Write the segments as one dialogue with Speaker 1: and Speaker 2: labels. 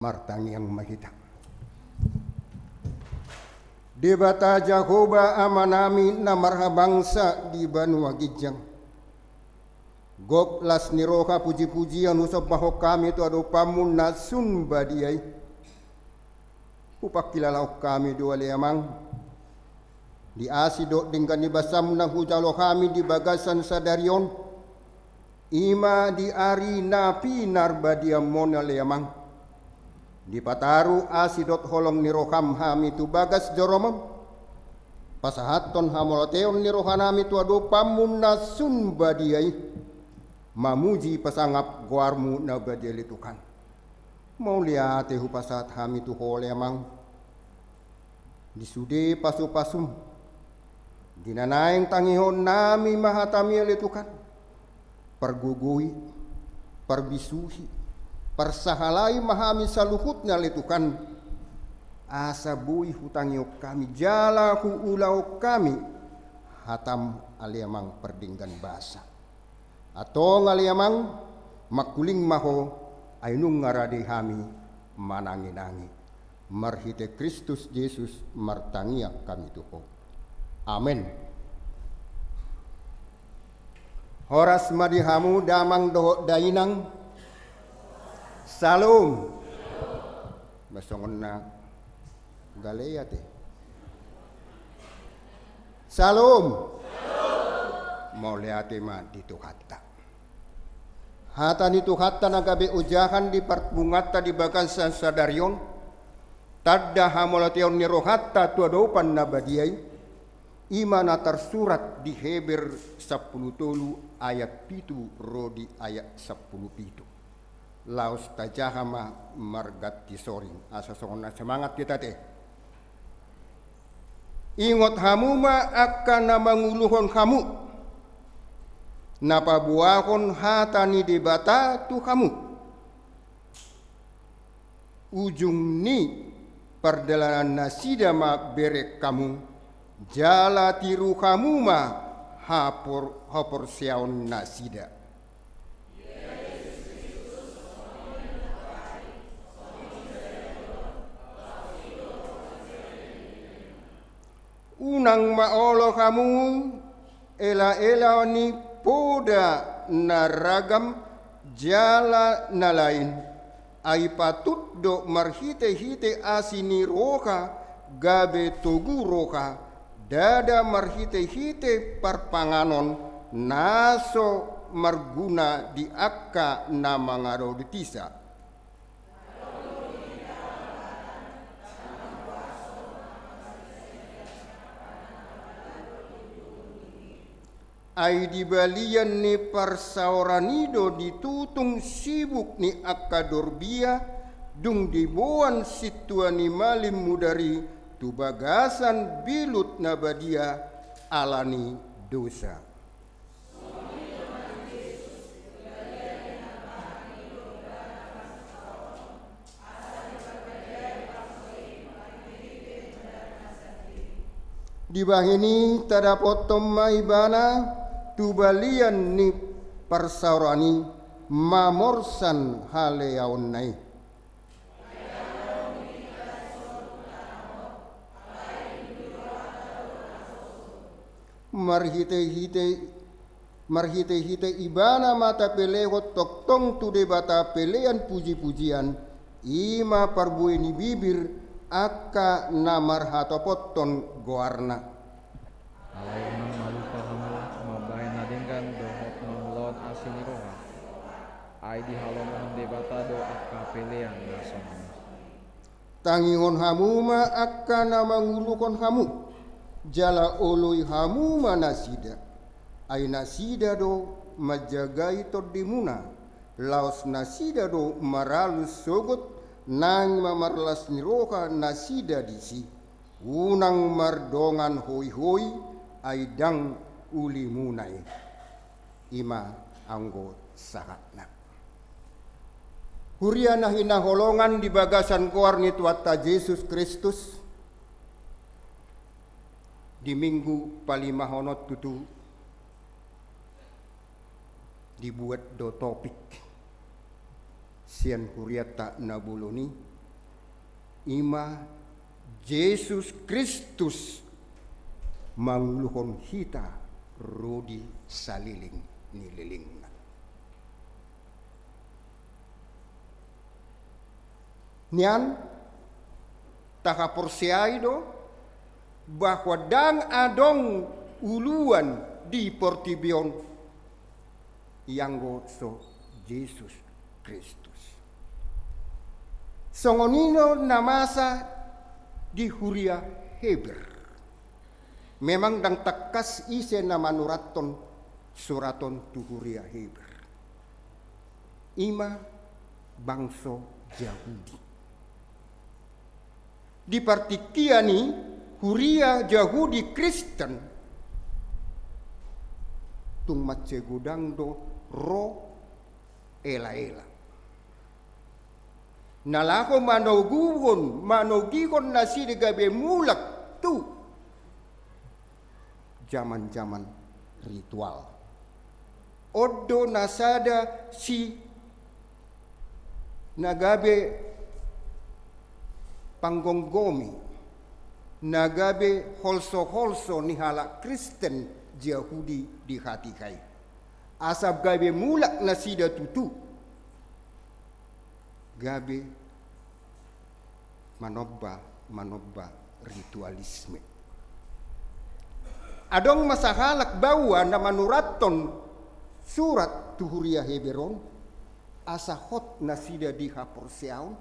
Speaker 1: martang yang mahita. Di bata Jahoba amanami na marhabangsa di Banua Gijang. Gok las niroka puji-pujian usap bahok kami tu ado pamun na sunba diay. Upak kilalaw kami dua liamang. Di asidok dengan di basam na hujalo kami di bagasan sadarion. Ima di ari napi narbadia mona liamang. Di pataru asidot holong niroham hami tu bagas joromam. Pasahaton hamoloteon nirohanami tu ado pamun na sunba diay. Mamuji pasangap guarmu na badelitukan. Mau liate hupasat hami tu hole amang. Disude pasu-pasum. Dinanaing tangihon nami mahatami alitukan. Pergugui, perbisuhi, persahalai mahami saluhutnya alitukan. Asa bui hutangiok kami, jala hu ulau kami. Hatam aliamang perdinggan basa. Atau ngaliamang makuling maho ainung ngarade hami manangi-nangi. Marhite Kristus Yesus martangia kami tuho. Amin. Horas madihamu damang doho dainang. Salum. Basongon na galeya te. Salum. Mau lihat ma dito hatta. Hata nito hatta nagabe ujahan di partbungata di bagasan sadarion. Tadda hamolation ni rohatta tuadopan na badiyay. Imana tersurat di Heber 10 ayat 7 rodi ayat 10 Laos tajahama margati soring. Asa songona semangat kita teh. Ingot hamuma akan namanguluhon kamu. Napabuahon hatani debata tu kamu. Ujung ni perjalanan nasida ma berek kamu. Jala tiru kamu ma hapor siaon nasida. Unang maolo kamu ela ni poda naragam jala na lain ay patut do marhite-hite asini roka gabe togu roka dada marhite-hite parpanganon naso marguna di akka na mga roditisa. Ay dibalian ni parsaoranido ditutung sibuk ni akadorbia dung dibuan situan ni malim mudari tubagasan bilut nabadia alani dosa. Dibahini tadapotom maibana tubalian ni parsaurani mamorsan haleaon nai. Marhite-hite ibana mata pelehot toktong tude bata pelean puji-pujian ima parbueni bibir akka namar hatopoton goarna.
Speaker 2: Alay nang malupa kamu mabayan na dinggan dohot manglon asiniroha. Ay di halomon debata do akka pelean nason.
Speaker 1: Tangihon hamuma akka namangulukon hamu. Jala oloy hamuma nasida. Ay nasida do majagai tordimuna. Laos nasida do maralus sogot nang mamarlas niroka nasida disi. Unang mardongan hoi-hoi ay dang uli munay. Ima anggo sakatna. Huria na hinaholongan di bagasan kuar ni Tuata Yesus Kristus. Di minggu palimahonot tutu dibuat do topik sian huriata nabuloni Ima Yesus Kristus mangluhon hita rodi saliling nililingna. Nian takaporsiay do bahwa dang adong uluan di portibion yang so Yesus Kristus. Songonino namasa di huria Heber. Memang dang takas ise nama nuraton suraton tu huria Heber. Ima bangso Yahudi. Di partikiani huria Yahudi Kristen tung macegudang do ro ela-ela. Nalako manogihon na si gabe mulak tu zaman-zaman ritual. Odo nasada si nagabe panggonggomi, nagabe holso-holso ni halak Kristen Yahudi di hati kai. Asab gabe mulak na sida tutu. Gabe manobba ritualisme. Adong masahalak bawa na manuraton surat tuhuria Heberon asahot na sida di haporseaon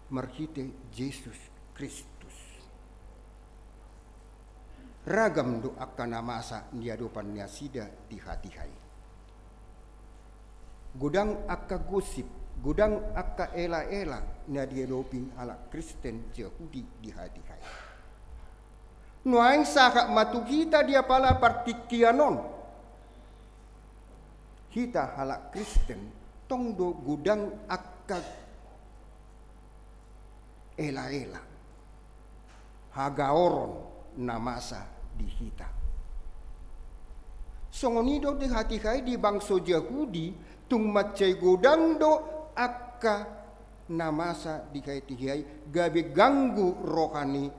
Speaker 1: marhite Yesus Kristus. Ragam do akan namasa niadopan niya sida di hati hai. Gudang akka gosip, gudang akka ela-ela na diadoping ala Kristen Yahudi di hati hai. Nuaing saka matukita dia pala partikianon. Kita hala Kristen tongdo gudang akka ela-ela. Hagaoron namasa di hita. Songonido di hati kai di bangso Yahudi tung macay gudang do akka namasa di kai tihai gabe ganggu rohani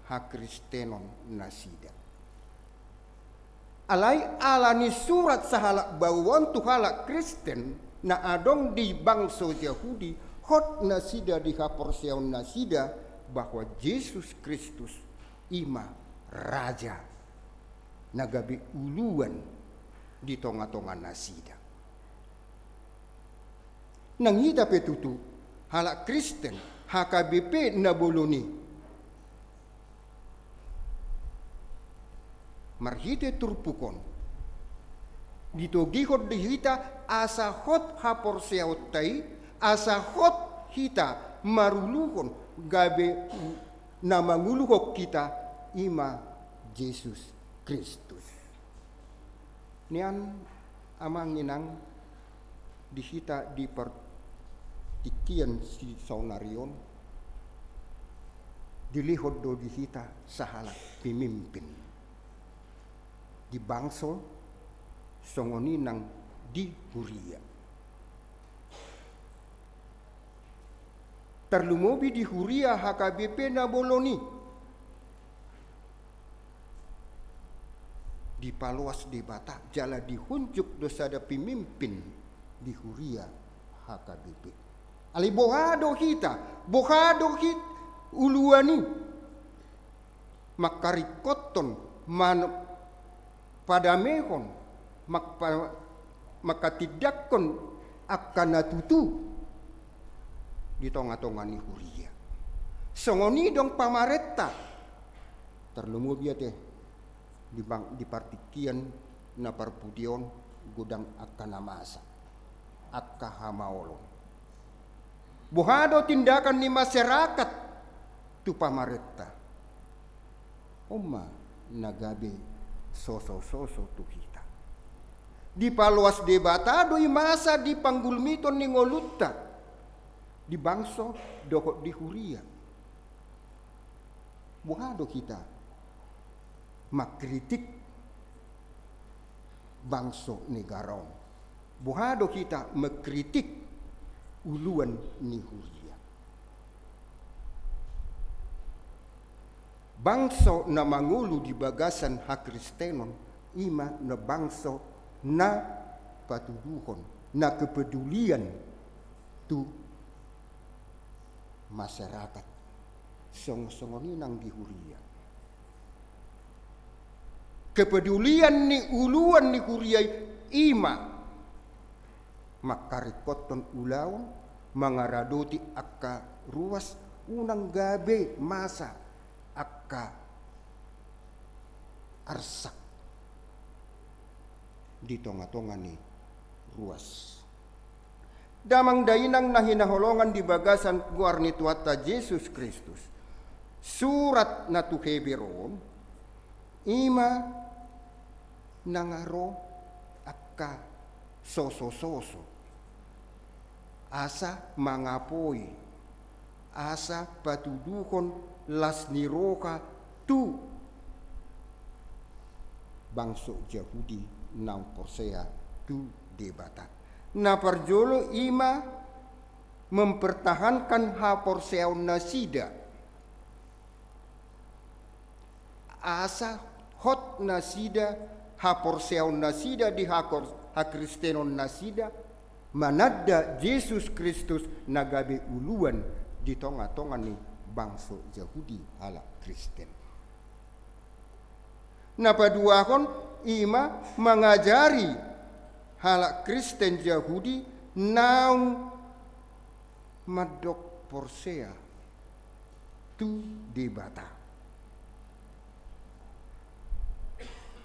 Speaker 1: ha Kristenon nasida. Alai alani surat sahalak bawon tu halak Kristen na adong di bangso Yahudi hot nasida di haporseon nasida bahwa Yesus Kristus ima raja nagabi uluan di tonga-tonga nasida. Nangita petutu halak Kristen HKBP na boloni marhite turpukon ditogihot dihita asahot haporseot tai asahot hita maruluhon gabe namanguluhok kita ima Yesus Kristus. Nian amang inang dihita di partikian si saunarion dilihod do dihita sahalak pemimpin di bangso songoninang di huria. Terlumobi di huria HKBP na boloni. Di paluas di Batak jala dihunjuk dosada pemimpin di huria HKBP. Ali bohado hita uluani makarikoton man padamehon makatidakon akan natutu di tonga-tonga ni huria. Songoni dong pamaretta terlumubi teh di partikian na parpudion gudang akka namasa akka hamaolong. Bohado tindakan ni masyarakat tu pamaretta. Oma nagabe soso-soso tu kita. Di paluas debatado masa di panggulmiton ni ngolutta. Di bangso doko di huria. Bohado kita makritik bangso negaron. Bohado kita mekritik uluan ni huria. bangso na mangulu di bagasan hakristenon ima na bangso na patuduhon na kepedulian tu masyarakat song-songoni nang dihuria. Kepedulian ni uluan ni kuriay ima makarikoton ulawan mangaradoti akka ruas unang gabe masa akka arsak di tonga-tonga ni ruas. Damang dainang na hinaholongan di bagasan guar ni tuata Jesus Kristus. Surat na tu Heberon, ima nangaro akka soso-soso. Asa mangapoi, asa patuduhon las niroka tu bangso Yahudi nang Persea tu debata. Na parjolo ima mempertahankan haporseon nasida. Asa hot nasida haporseon nasida di hakristenon nasida manada Yesus Kristus nagabe uluan di tonga-tonga ni bangso Yahudi ala Kristen. Napaduakon ima mengajari halak Kristen Yahudi naung madok Persea tu debata.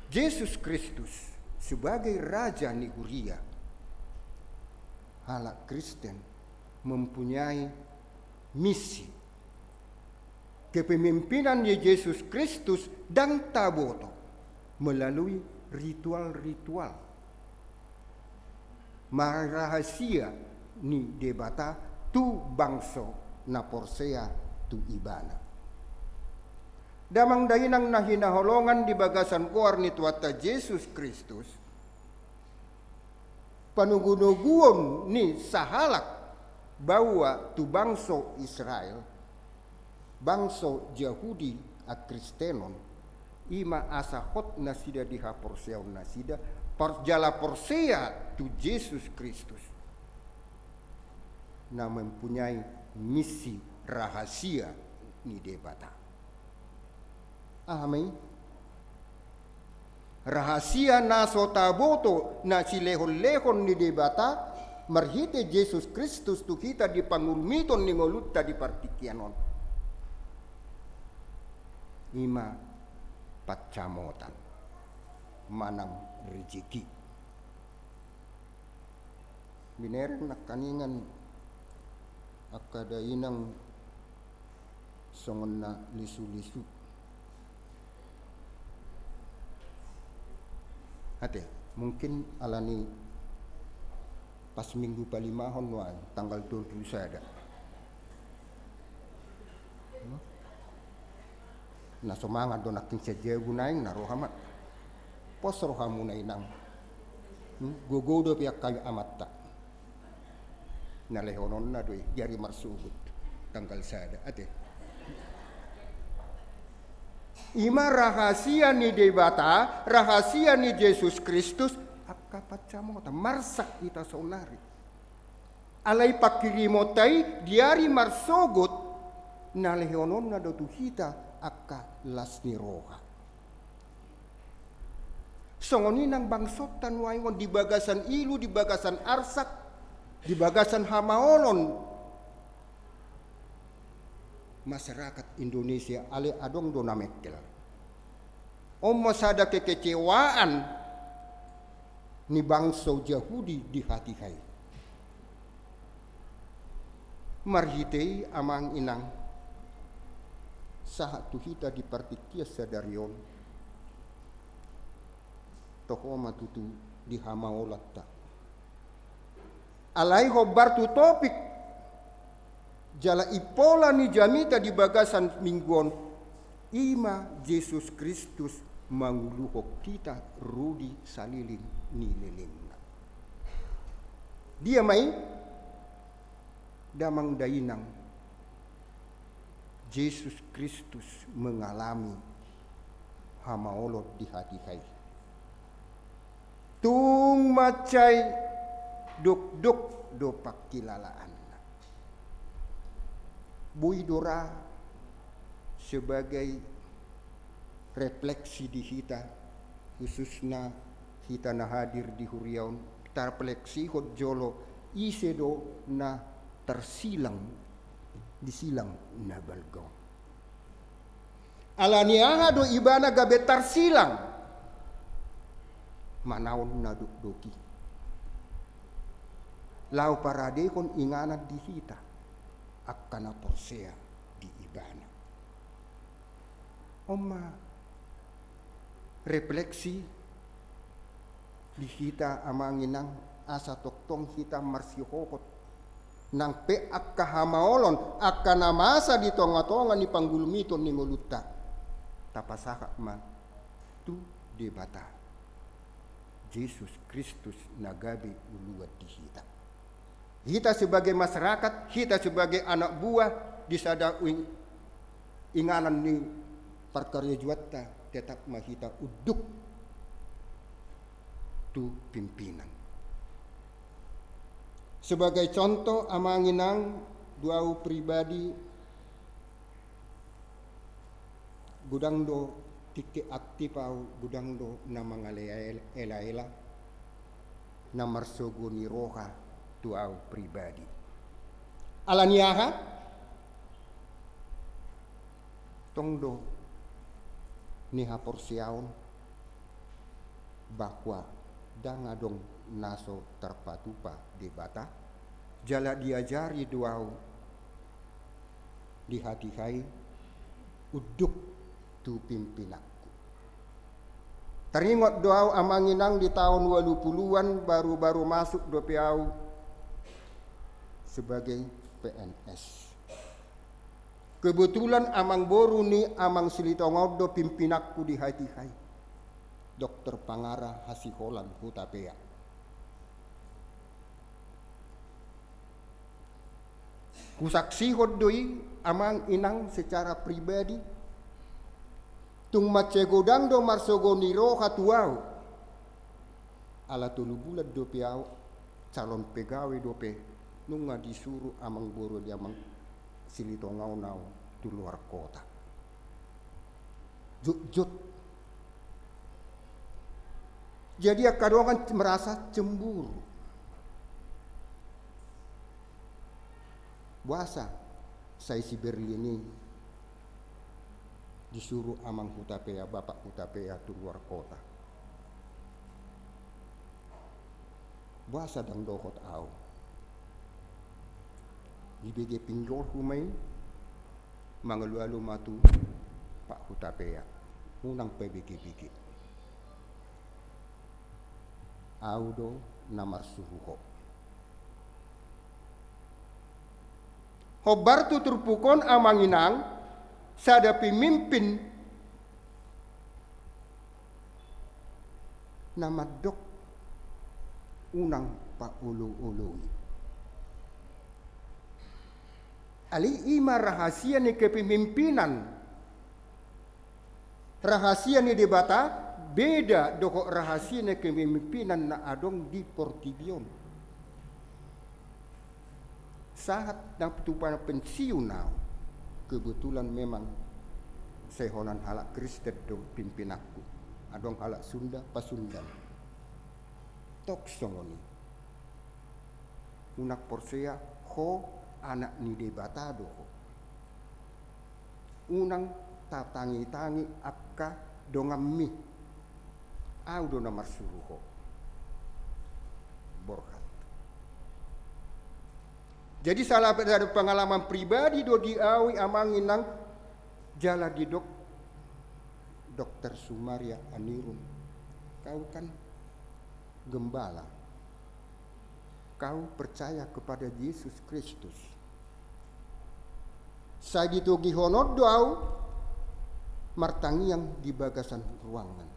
Speaker 1: Yesus Kristus sebagai Raja Nihuria, halak Kristen mempunyai misi. Kepemimpinan Yesus Kristus dan taboto melalui ritual-ritual marahasia ni debata tu bangso na Persea tu ibana. Damang dainang nahinaholongan di bagasan kuar ni tuata Yesus Kristus panugunuguon ni sahalak bahwa tu bangso Israel bangso Yahudi at Kristenon ima asa hot nasida di haporseon nasida jala Persea tu Yesus Kristus na mempunyai misi rahasia ni debata. Amin. Rahasia na sotaboto na silehon-lehon ni debata marhite Yesus Kristus tu kita di pangulmiton ni ngolutta di partikianon. Ima pacamotan manang rezeki. Binerang nakaningan akadainang songon na lisu-lisu. Hati, mungkin alani pas minggu palimahon wa tanggal 20 sada. Na semangat do naking sejebu naing na rohamat. Pos rohamu na inang. Gogodo piak kayu amatta. Na lehonon na doy jari marsugut tanggal sada. Ate. Ima rahasia ni debata, rahasia ni Yesus Kristus akapacamota marsak kita saunari. Alai pakirimotai diari marsogot na lehonon na do tuhita akka lasni roha. Songoni nang bangsot tanwaingon di bagasan ilu, di bagasan arsak, di bagasan hamaolon. Masyarakat Indonesia ale adong do namekel. Masada kekecewaan ni bangsa Yahudi di hati hai. Marhitei amang inang sahat tuhita di partikia sadarion toko matutu di hamaolatta alai hobar tu topik jala ipola ni jamita di bagasan mingguon ima Yesus Kristus manguluhok kita rudi saliling ni lelengna. Dia mai damang dainang Yesus Kristus mengalami hamaolot di hati kai. Tung macai duk do pakilalaan. Buidora sebagai refleksi di kita, khususnya kita na hadir di huriaun terrefleksi hot jolo isedo na tersilang disilang na balgong. Alaniaha do ibana gabe tersilang manaon na doki. Lau parade kon inganat di hita akana porsea di ibana. Oma refleksi di kita amanginang asa toktong kita marsihokot nang pe akka hamaolon akka namasa di tonga-tonga ni panggulumiton ni nguluta tapasaka man tu debata Yesus Kristus nagabi uluat di kita sebagai masyarakat, kita sebagai anak buah disada inganan ni perkarya juata tetap mahita uduk tu pimpinan. Sebagai contoh amanginang duau pribadi gudang do tike aktif au gudang do na mangalea ela na marsogoni roha duau pribadi. Alaniaha tongdo ni haporsiaon bahwa dangadong naso terpatupa di bata jala diajari duau di hati kai uduk tu pimpinakku. Teringot duau amanginang di tahun 80-an baru-baru masuk do piau sebagai PNS. Kebetulan amang boru ni amang silitongod do pimpinakku di hati kai. Dr. Pangara Hasiholan Hutapea. Kusaksihod doi amang inang secara pribadi tung macegodang do marsogoni roha tuau ala tulu bulan do piau calon pegawai dope nunga disuruh amang boro di amang silitongau nau tu luar kota. Jut jadi kadang merasa cemburu. Buasa saya si Berlini disuruh amang Hutapea, bapak Hutapea tu luar kota. Buasa dang dohot au. Di BG pinggol humay mangalu-alu matu Pak Hutapea. Unang PBG-BG. Audo namar suruho. Hobar tu turpukon amanginang sada pemimpin nama dok unang pa ulu-ului. Ali ima rahasia ni kepemimpinan. Rahasia ni debata beda doko rahasia ni kepemimpinan na adong di Portibion. Saat na tupan pensiun now, kebetulan memang sehonan halak Kristen do pimpin aku. Adong halak Sunda pasundan. Tok songoni. Unak porsea ho anak ni debatado. Unang tatangi-tangi akka dongammi. Audo namar suruho. Borhat. Jadi salah dari pengalaman pribadi do diawi amanginang jala di Dokter Sumaria Anirun. Kau kan gembala. Kau percaya kepada Yesus Kristus. Saya ditogi honor doau martangi yang di bagasan ruangan.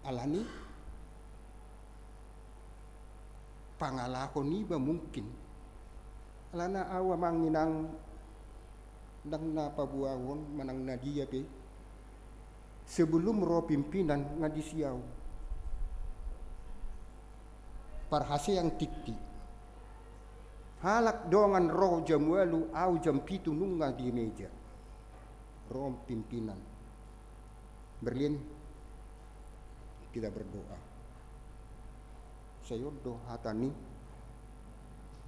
Speaker 1: Alani pangalakon iba mungkin alana awa manginang nang napabuawon manang nadia pe sebelum roh pimpinan ngadisiau parhase yang tikti halak dongan roh jam 8 au jam 7 nungga di meja roh pimpinan Berlin kita berdoa saya doa hatani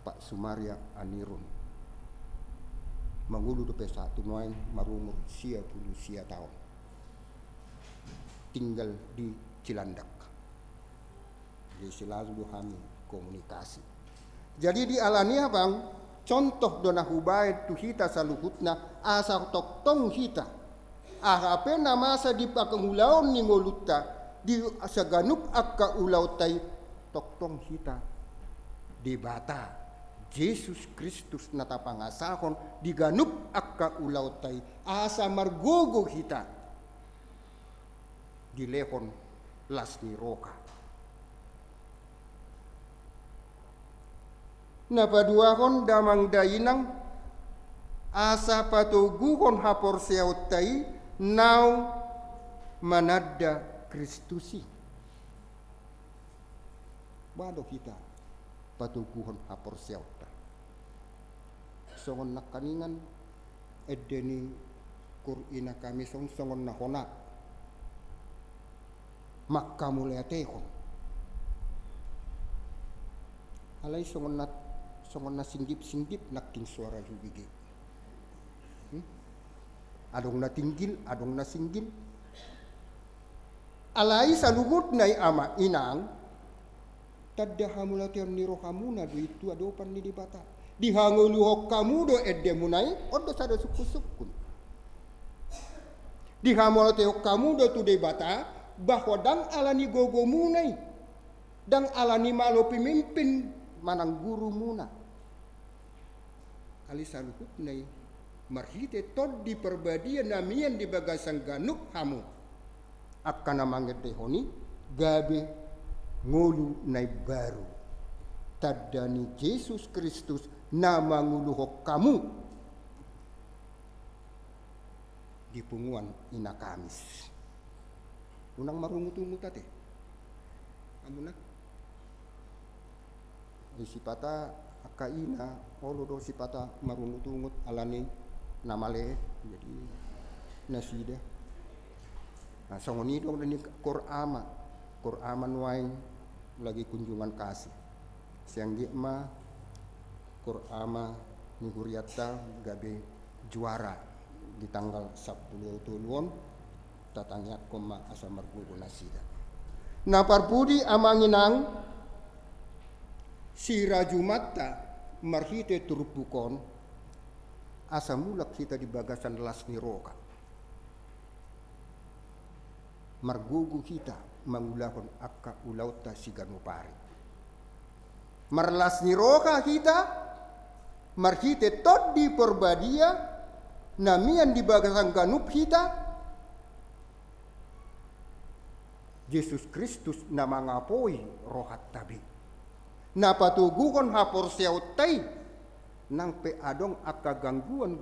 Speaker 1: Pak Sumaria Anirun mangulu do pesa tunuain marumur sia tahun tinggal di Cilandak jadi selalu kami komunikasi jadi di alania bang contoh dona hubai tu hita saluhutna asa tok tong hita ahape nama sa di pakangulaon ni ngoluta di asaganup akka ulautai tok tong hita debata Yesus Kristus nata pangasahon diganup akka ulautai asa margogo hita di lehon lasni roka napaduahon damang dainang asa patuguhon hapor seautai now manada Kristusi bado kita patuguhon hapor seautai songon nakaningan edeni kurina kami songon nahona makka muleatehon alai songon na singgip naking suara jubige adong na tinggil adong na singgil alai salugut nai ama inang tadda hamulatian niro hamuna do itu adopan ni dibata dihanguluhok kamu do edde munai odo sada suku-sukun dihamulatiok kamu do tu debata bahwa dang alani gogo munai dang alani malo pemimpin manang guru muna kali saluhut nai marhite tod di perbadian namian di bagasang ganuk hamu akan namanget dehoni gabe ngulu nai baru tadani Yesus Kristus nama nguluhok kamu di punguan ina Kamis unang marungut-ungut ate amuna sipata akaina olo do sipata marungut-ungut alani namale jadi nasida nah songoni dong ini Qur'ama nuai lagi kunjungan kasih siang ma Qur'ama ni huriata gabe juara di tanggal 10 tuluon tatangya koma asa margugo nasida na parpudi amanginang si Rajumatta marhite turupukon asa mulak kita di bagasan lasni roka margugu kita mangulahon akka ulauta siganupari marlasni roka kita marhite tod di perbadia namian di bagasan ganup kita Yesus Kristus nama ngapoi rohat tabi napatuguhon hapor seautai nang pe adong akka gangguan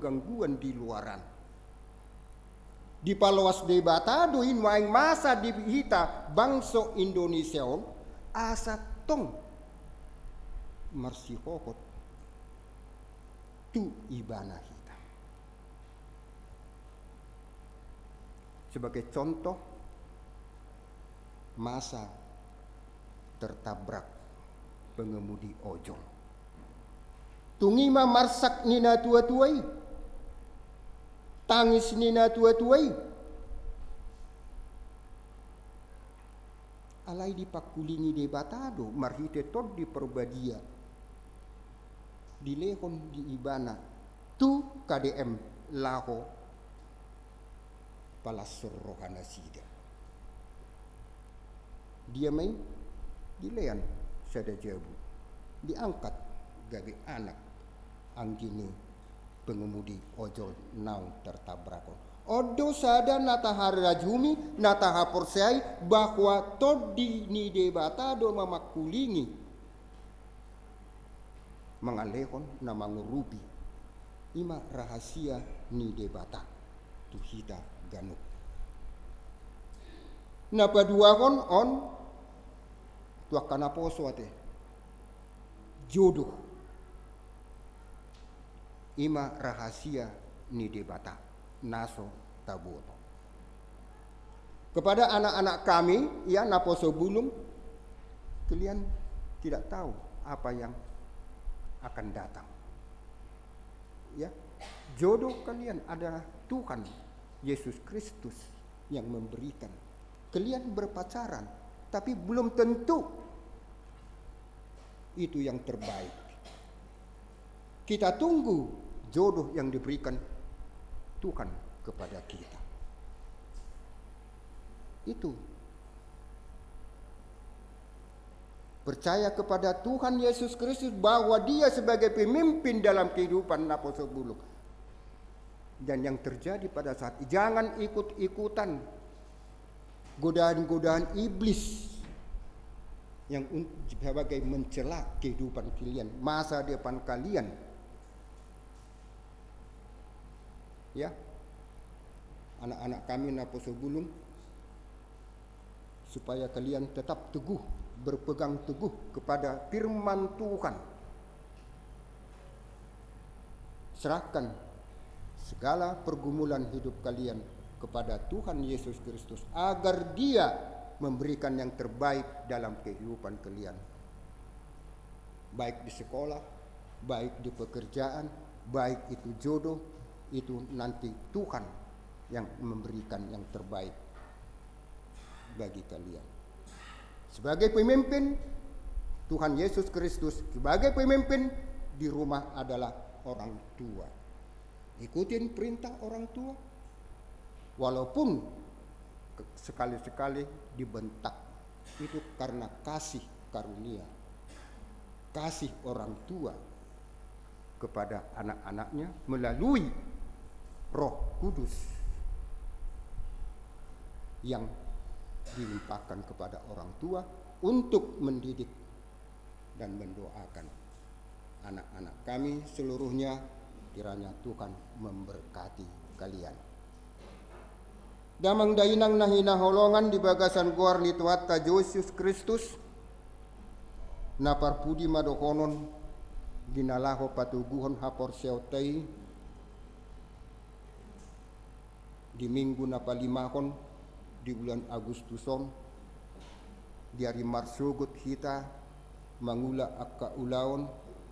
Speaker 1: di luaran di palawas debata doin maing masa di hita bangso Indonesia asa tong marsihokot tu ibana hita sebagai contoh masa tertabrak pengemudi ojol tungima marsak nina tua-tuai tangis nina tua-tuai alai dipakulingi debatado marhite tod di perbadia di lehon di ibana tu KDM laho palasur rohana sida dia main dilean sada jabu diangkat gabe anak anggini pengemudi ojol naung tertabrakon odo sada nata harajumi nata haporsai bahwa todi ni debata do mamakulingi mangalehon na mangurubi Ima rahasia ni debata tu hita ganuk. Napa dua kon on tua kana poso ate jodoh. Ima rahasia ni debata naso taboto. Kepada anak-anak kami, ya naposo bulung, kalian tidak tahu apa yang akan datang. Ya, jodoh kalian adalah Tuhan Yesus Kristus yang memberikan. Kalian berpacaran, tapi belum tentu itu yang terbaik. Kita tunggu jodoh yang diberikan Tuhan kepada kita. Itu percaya kepada Tuhan Yesus Kristus bahwa Dia sebagai pemimpin dalam kehidupan naposo buluk. Dan yang terjadi pada saat jangan ikut-ikutan godaan-godaan iblis yang sebagai mencela kehidupan kalian, masa depan kalian. Ya, anak-anak kami naposo bulung, supaya kalian tetap teguh, berpegang teguh kepada firman Tuhan. Serahkan segala pergumulan hidup kalian kepada Tuhan Yesus Kristus agar Dia memberikan yang terbaik dalam kehidupan kalian. Baik di sekolah, baik di pekerjaan, baik itu jodoh, itu nanti Tuhan yang memberikan yang terbaik bagi kalian. Sebagai pemimpin, Tuhan Yesus Kristus sebagai pemimpin di rumah adalah orang tua. Ikutin perintah orang tua, walaupun sekali-sekali dibentak. Itu karena kasih karunia, kasih orang tua kepada anak-anaknya melalui Roh Kudus yang dilimpahkan kepada orang tua untuk mendidik dan mendoakan anak-anak kami seluruhnya. Kiranya Tuhan memberkati kalian. Damang dainang nahina holongan di bagasan guar ni tuatta Yesus Kristus naparpudi madokonon ginalaho patuguhon hapor seotay di minggu napalimakon di bulan Agustuson di hari marsugut kita mangula akka ulaon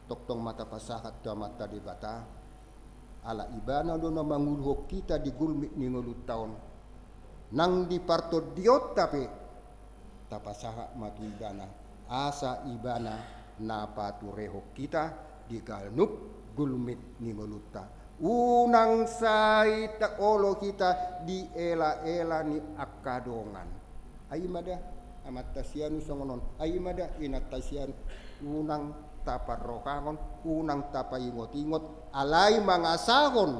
Speaker 1: toktong mata pasahat da mata debata ala ibana do na mangulhok kita di gulmi ni ngulut taon nang di parto diot tapi tapasaha matudana asa ibana na paturehok kita di galnup gulmit ni nguluta unang sai tak olo kita di ela-ela ni akadongan. Ay mada amat tasianu songonon. Ay mada inat tasian unang taparrokangon, unang tapaingot-ingot alay mga sagon.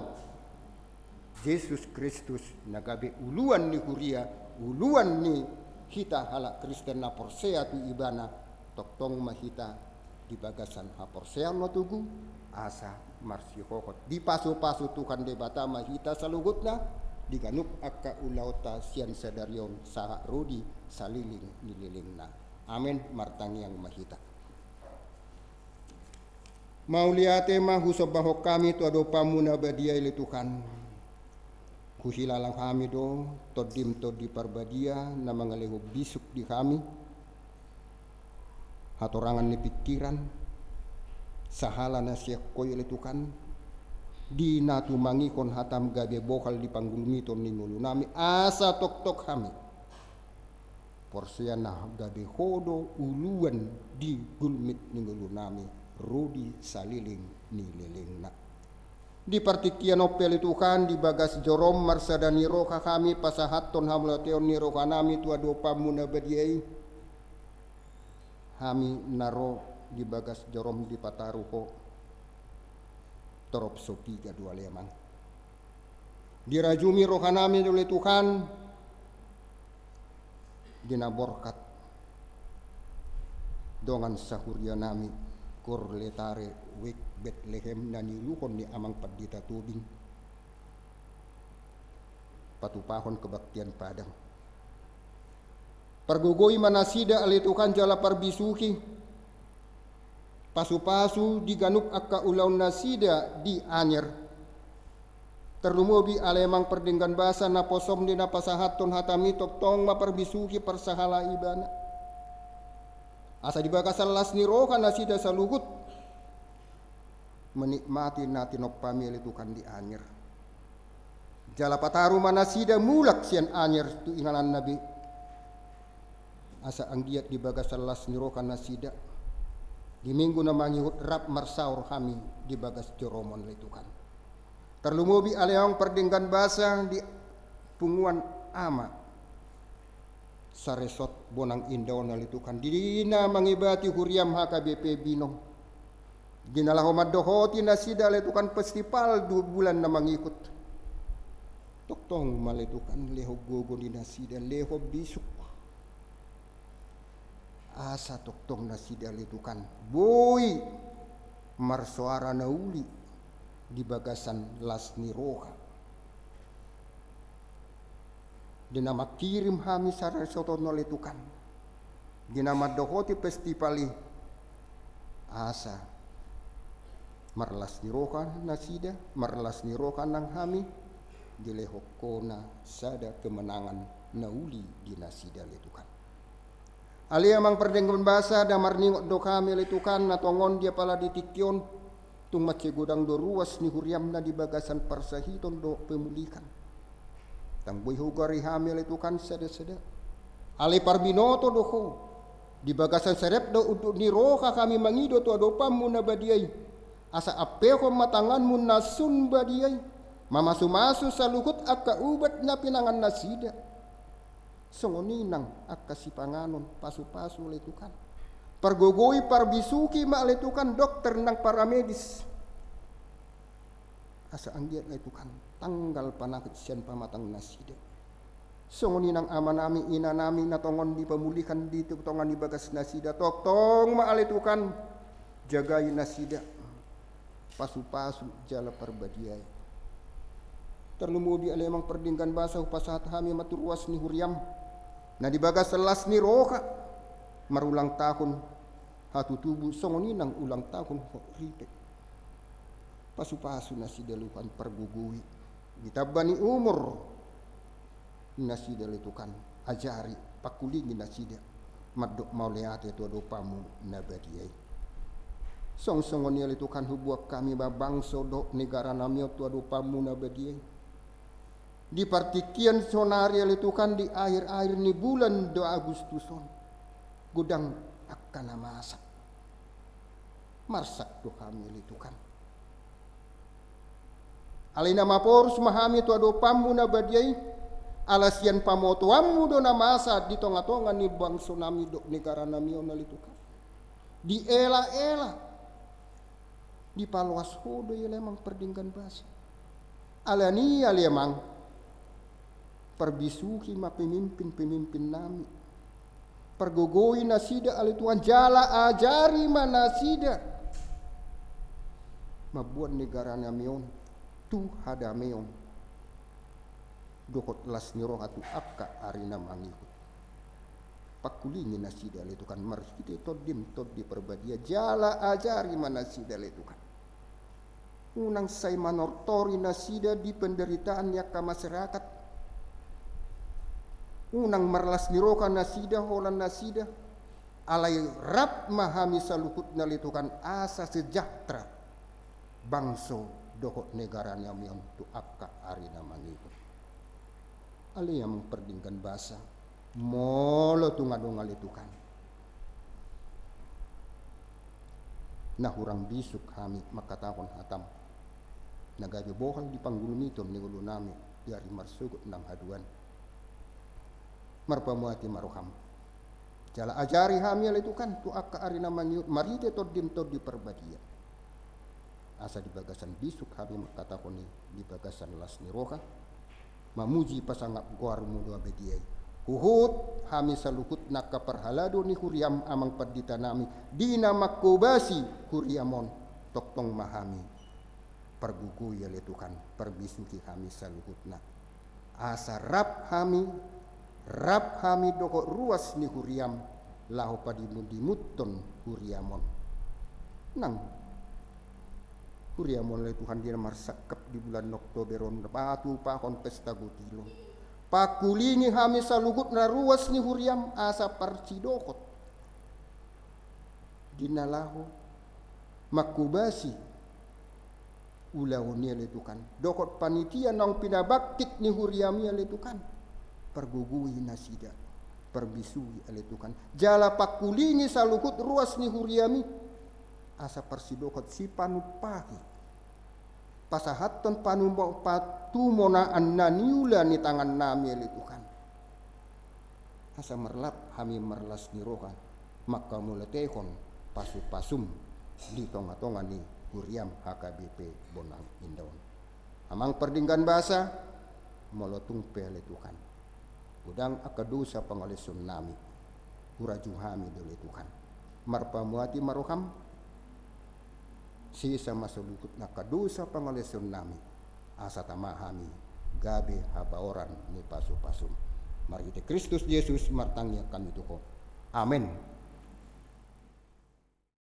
Speaker 1: Yesus Kristus nagabi uluan ni Huria, uluan ni kita hala Kristen na porsea tu ibana toktong mahita di bagasan ha porsea no tugu asa marsihokot di paso-paso Tuhan debata mahita salugot na di ganuk akka ulauta sian sadarion saha rodi saliling nililing na. Amen. Martang yang mahita. Mauliate mahusab bahok kami tu ado pamuna badia ili Tuhan. Kuhilalang kami do todim to di parbadia na mangaleho bisuk di kami. Hatorangan ni pikiran sahala na siya koy ili Tuhan. Di natu mangikon hatam gabe bokal di panggulmiton ni ngulu nami asa tok-tok kami. Porsia na gabe hodo uluan di gulmit ni ngulu nami rudi saliling ni liling na. Di partikian opel Tuhan di bagas jorom marsada ni roka kami pasahaton hamlateon ni roka nami tua dopa muna badiai. Kami naro di bagas jorom di pataruko torop sopi dua lemang. Dirajumi rohanami oleh Tuhan dinaborkat dongan sahuria nami kur letare wek Bethlehem na niluhon ni amang perdita tubing. Patupahon kebaktian padang. Pergugoi manasida alitukan jala parbisuki. Pasu-pasu diganuk akka ulaun nasida di anyer. Terlumubi alemang perdenggan basa na posom di napasahaton hatami tong maperbisuki persahala ibana. Asa dibagasan las niroka nasida saluhut. Menikmati natinok pamili tukan di anyer. Jala pataru manasida mulak sian anyer tu ingalan nabi. Asa anggiat dibagasan las niroka nasida. Di minggu na mangihut rap marsaur kami di bagas joromon letukan. Terlumubi aleang perdenggan basa di punguan ama. Saresot bonang indaw na letukan. Dina mangibati huriam HKBP binong. Ginalahomad dohoti na sida letukan festival 2 bulan na mangikut. Toktong maletukan leho gogo ni nasida leho bisuk. Asa toktong nasida letukan boy marsuara nauli di bagasan las niroha. Dinama kirim hami sarasoto naletukan. Dinama dohoti festivali asa marlas niroha nasida marlas niroha nang hami dilehokona sada kemenangan nauli di nasida letukan. Alia mang perdenggan basa damar ningot do kami letukan na tongon dia pala ditikyon tung mace godang do ruas ni huriam na di bagasan parsahiton do pemulikan. Tang boy hugari hami letukan sada-sada. Ali parbinoto do ko di bagasan serep do untuk niroka kami mangido to adopamu na badiay. Asa apeho matanganmu nasun badiay. Mamasu-masu sa lukut akka ubat na pinangan nasida. Songoninang akka sipanganon pasu-pasu letukan. Pergogoi parbisuki ma letukan dokter nang paramedis. Asa anggiat letukan tanggal panakit sian pamatang nasida. Songoninang ama nami ina nami natongon di pemulihan di tongan di bagas nasida. Tong ma letukan jagai nasida. Pasu-pasu jala perbadiai. Terlumudi alemang perdingkan basa upasat hami maturuas ni huriam. Na dibagas selas ni roka marulang tahun hatu tubuh songoninang ulang tahun rite. Pasu-pasu nasi dalukan pergugui. Ditabani umur nasi dalukan ajari pakulingi nasida madok mauleate tu dopamu nabadiai. Song-songon yalitukan hubuak kami babangso do negara namio tu dopamu nabadiai. Di partikian sonari alitukan di akhir-akhir ni bulan 2 Agustuson gudang akan masak marsak do kami alitukan alina maporus mahami tu ado pammu na badiay alasian pamotuammu do na masa di tonga-tonga ni bang tsunami do negara namio nalitukan di ela-ela di paluas hodo ya lemang perdinggan basa alani alemang perbisuki ma pemimpin-pemimpin nami. Pergogoi nasida alituan jala ajari manasida. Mabuat negara namion tu hadameon. Dokot las niroh atu akka arina mangikut. Pakulingi nasida alitukan marhite todim todi perbadia jala ajari manasida alitukan. Unang say manortori nasida di penderitaan yakka masyarakat. Unang marlas niroka nasida holan nasida alai rap mahami salukut nalitukan asa sejahtera bangso dohot negara namiam tu akka arina mangikut. Ali yang memperdingkan bahasa molo tu ngadong alitukan. Nah urang bisuk kami makatakon hatam nagajo bohal di panggulumiton ni ulu nami dari marsugut nang haduan. Marpamuati maruham jala ajari hamil itu kan tu akka arina mangiut marite todim todi perbadia asa di bagasan bisuk kami makatakoni di bagasan las niroka mamuji pasangap goar mudo abediai kuhut hami salukut nak perhalado ni huriam amang perdita nami dina makobasi huriamon toktong mahami pergugu ya letukan perbisuki kami saluhutna asa rap kami doko ruas ni huriam lahu padimudimutton huriamon nang huriamon le Tuhan dia marsakap di bulan Oktoberon patu pakon pesta gutilo pakulini kami saluhut na ruas ni huriam asa parcidokot dinalahu makubasi ulawon le Tuhan dokot panitia nang pinabaktik ni huriam le Tuhan pergugui nasida perbisui ale Tuhan jala pakulini saluhut ruas ni huriami asa persidokot si panupahi pasahaton panumbo patumonaan naniula ni tangan nami ale Tuhan asa merlap kami merlas ni roha maka muletehon pasum di tonga-tonga ni huriam HKBP Bonang Indaun amang perdinggan bahasa molotung pele Tuhan udang akadosa pangalesun nami urajuhami dole Tuhan marpamuati maroham sisa masulukut na kadosa pangalesun nami asa tamahami gabe habaoran ni pasu-pasum mari Kristus Yesus martangnya kami tuko amin.